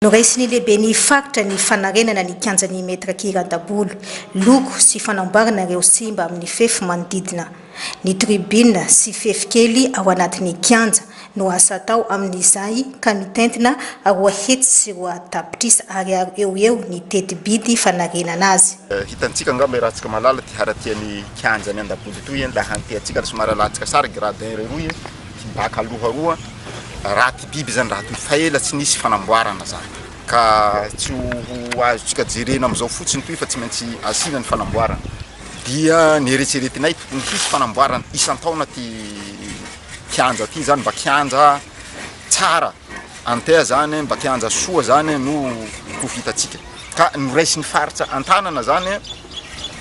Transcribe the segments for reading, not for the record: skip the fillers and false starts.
Noraisiny lehibe ny fakitra ny fanarenana ny kianjan'ny metra kiran-dabolo, loko sy fanamboarana ireo simba amin'ny fefy manodidina. Ny tribune sy fefy kely ao anatin'ny kianja no asa atao amin'izay ka mitentina roa hetsy sy roa tapitrisa ary eo ny teti-bidy fanarenana azy. Hitantsika ngamba rahantsika malala ty haratian'ny kianjany an-dabolo toy raha hantiantsika somary latsaka sara gradin roy baka aloha roa raha ty biby zany raha toy faela tsy nisy fanamboarana zany ka tsy ho azotsika jerena am'izao fotsiny toy fa tsy maintsy asina ny fanamboarana dia nieritseretinay tokony hisy fanamboarana isan-taona ty kianja ty zany mba kianja tsara antea zany mba kianja soa zany no ho vitatsika ka noraisy ny faritra antanana zany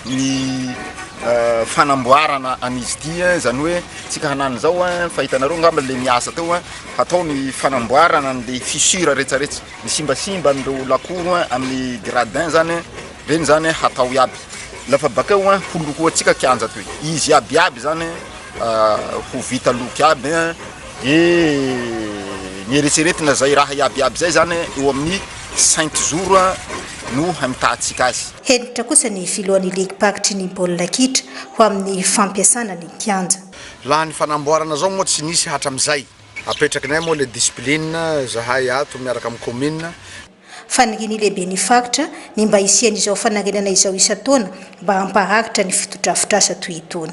ny fanamboarana an'izy ty zany hoe tsika hanany zao fahitanareo ngamba le miasa teo hatao ny fanamboarana le fissure rehetrarehetra ny simbasimba amindreo lakoro amin'ny gradin zany reny zany hatao iaby lafa bakeo ho lokoatsika kianja toy izy iabiaby zany ho vita loky aby nieritseretina zay raha iabiaby zay zany eo amin'ny 5 jours no hamitatsika azy. Henitra kosa ny filohan'ny ligue pakitry ny baolina kitra ho amin'ny fampiasana ny kianja. Laha ny fanamboarana zao moa tsy nisy hatramizay apetrakinay moa le discipline zahay ato miaraka amin'ny commune. Faniriany lehibe ny fakitra ny mba hisian'izao fanarenana izao isan-taona mba hampaharitra ny fitodrafitrasa toy itony.